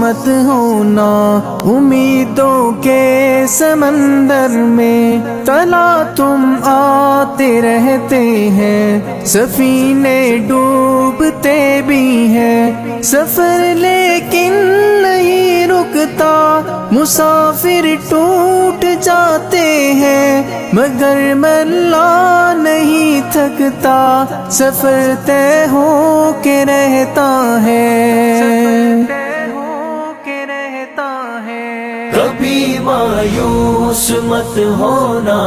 مت ہونا امیدوں کے سمندر میں، تلا تم آتے رہتے ہیں، سفینے ڈوبتے بھی ہیں، سفر لیکن نہیں رکتا، مسافر ٹوٹ جاتے ہیں، مگر ملا نہیں تھکتا، سفر طے ہو کے رہتا ہے، کبھی مایوس مت ہونا،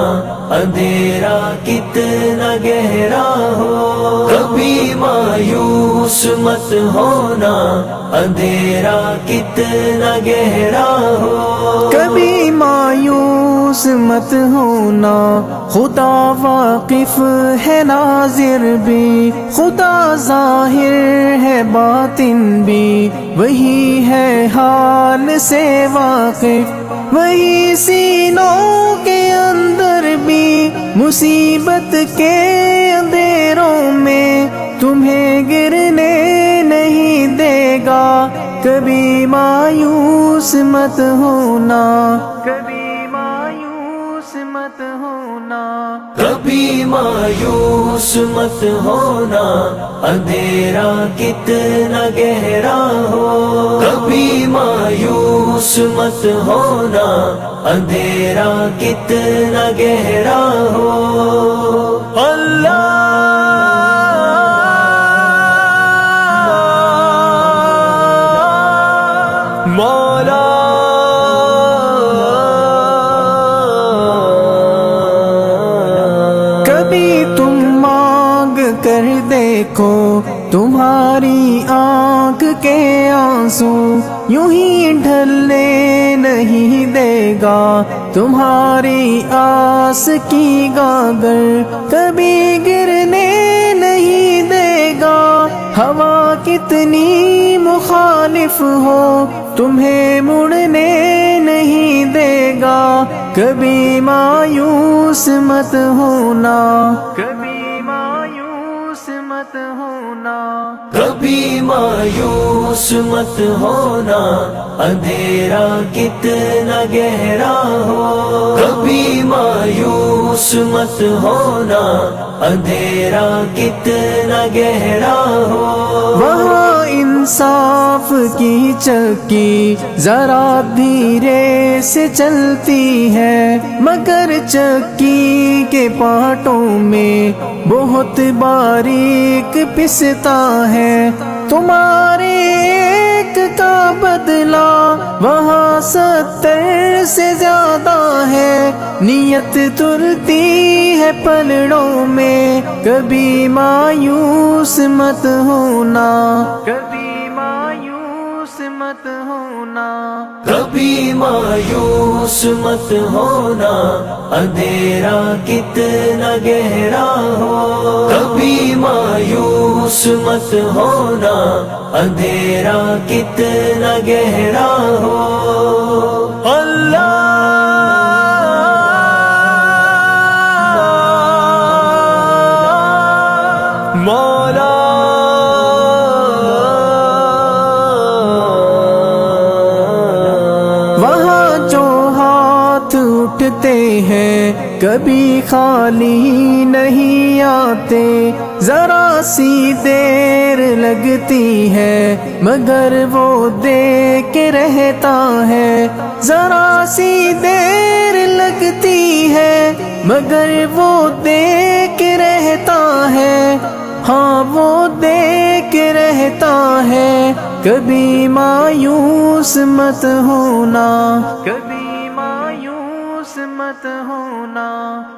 اندھیرا کتنا گہرا ہو، کبھی مایوس مت ہونا، اندھیرا کتنا گہرا ہو، کبھی مایوس مت ہونا، خدا واقف ہے ناظر بھی، خدا ظاہر ہے باطن بھی، وہی ہے حال سے واقف، وہی سینوں کے اندر بھی، مصیبت کے اندھیروں میں تمہیں گرنے نہیں دے گا، کبھی مایوس مت ہونا، کبھی مایوس مت ہونا، کبھی مایوس مت ہونا، اندھیرا کتنا گہرا ہو، کبھی مایوس مت ہونا، اندھیرا کتنا گہرا ہو، اللہ مولا کبھی تم مانگ کر دیکھو، تمہاری آنکھ کے آنسو یوں ہی ڈھلنے نہیں دے گا، تمہاری آس کی گاگر کبھی گرنے نہیں دے گا، ہوا کتنی مخالف ہو تمہیں مڑنے نہیں دے گا، کبھی مایوس مت ہونا، کبھی مایوس مت ہونا، کبھی مایوس مت ہونا، اندھیرا کتنا گہرا ہو، کبھی مایوس مت ہونا، اندھیرا کتنا گہرا ہو، وہاں انصاف کی چکی ذرا دھیرے سے چلتی ہے، مگر چکی کے پارٹوں میں بہت باریک پستا ہے، تمہارے ایک کا بدلہ وہاں 70 سے زیادہ ہے، نیت ترتی ہے پلڑوں میں، کبھی مایوس مت ہونا، کبھی مایوس مت ہونا، کبھی مایوس مت ہونا، اندھیرا کتنا گہرا ہو، کبھی مایوس مت ہونا، اندھیرا کتنا گہرا ہو، اللہ مولا وہاں جو ہاتھ اٹھتے ہیں کبھی خالی نہیں آتے، ذرا سی دیر لگتی ہے مگر وہ دے کے رہتا ہے، ذرا سی دیر لگتی ہے مگر وہ دے کے رہتا ہے، ہاں وہ دے کے رہتا ہے، کبھی مایوس مت ہونا، کبھی مایوس مت ہونا،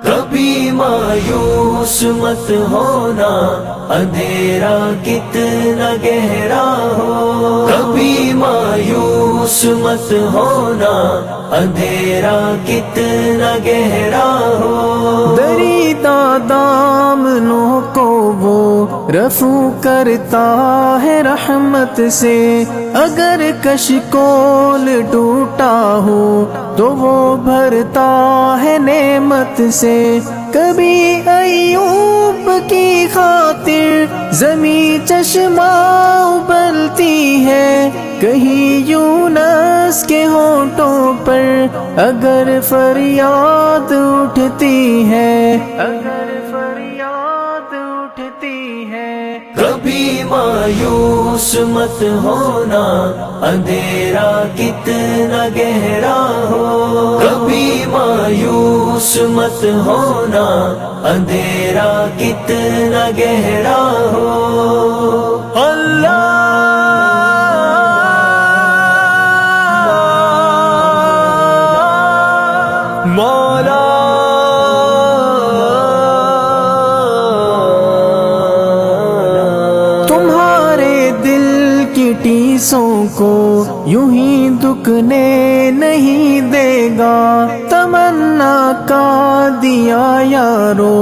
کبھی مایوس مت ہونا، اندھیرا کتنا گہرا ہو، کبھی مایوس مت ہونا، اندھیرا کتنا گہرا ہو، دریدہ دامنوں کو وہ رفو کرتا ہے رحمت سے، اگر کشکول ٹوٹا ہو تو وہ بھرتا ہے نعمت سے، کبھی ایوب کی خاطر زمیں چشمہ ابلتی ہے، کہیں یونس کے ہونٹوں پر اگر فریاد اٹھتی ہے، اگر فریاد اٹھتی ہے، کبھی مایوس مت ہونا، اندھیرا کتنا گہرا ہو، کبھی مایوس مت ہونا، اندھیرا کتنا گہرا ہو۔ اللہ مولا تمہارے دل کی ٹیسوں کو یوں ہی دکنے نہیں دے گا، تمنا کا دیا یارو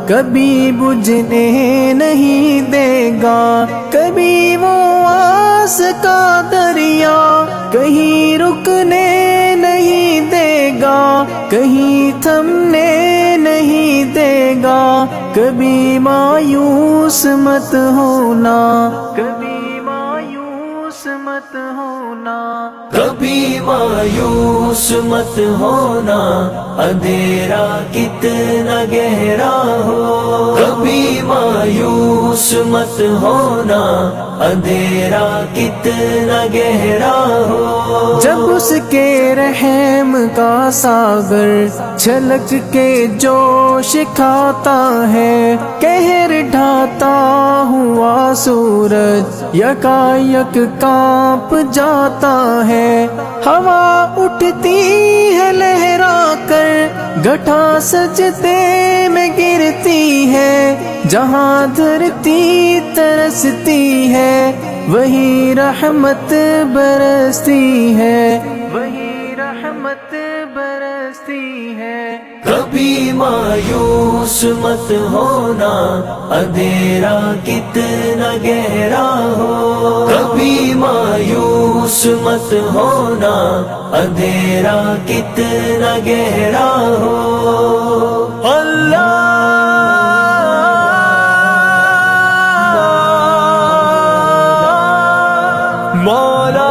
کبھی بجھنے نہیں دے گا، کبھی وہ آس کا دریا کہیں رکنے نہیں دے گا، کہیں تھمنے نہیں دے گا، کبھی مایوس مت ہونا، کبھی مایوس مت ہونا، کبھی مایوس مت ہونا، اندھیرا کتنا گہرا ہو، کبھی مایوس مت ہونا، اندھیرا کتنا گہرا ہو۔ جب اس کے رحم کا ساگر چھلک کے جوش کھاتا ہے، قہر ڈھاتا ہوا سورج یکایک کانپ جاتا ہے، ہوا اٹھتی ہے لہرا کر گھٹا سجدے میں گرتی ہے، جہاں دھرتی ترستی ہے وہی رحمت برستی ہے، وہی رحمت برستی ہے۔ کبھی مایوس مت ہونا، اندھیرا کتنا گہرا ہو، کبھی مایوس مت ہونا، اندھیرا کتنا گہرا ہو۔ اللہ مولا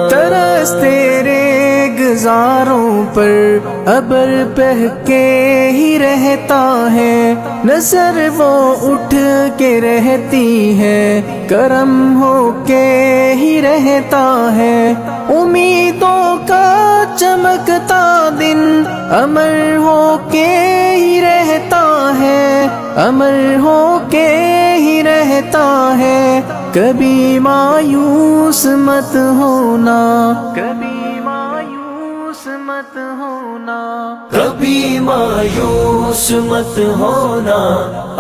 ترس تیرے گزاروں پر ابر بہہ کے ہی رہتا ہے، نظر وہ اٹھ کے رہتی ہے، کرم ہو کے ہی رہتا ہے، امیدوں کا چمکتا دن امر ہو کے ہی رہتا ہے، امر ہو کے ہی رہتا ہے، کبھی مایوس مت ہونا، کبھی مایوس مت ہونا، کبھی مایوس مت ہونا،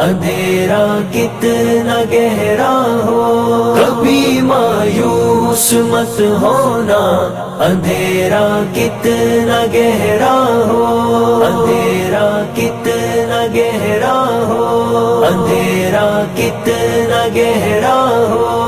اندھیرا کتنا گہرا ہو، کبھی مایوس مت ہونا، اندھیرا کتنا گہرا ہو، اندھیرا کتنا گہرا ہو، اندھیرا کتنا گہرا ہو۔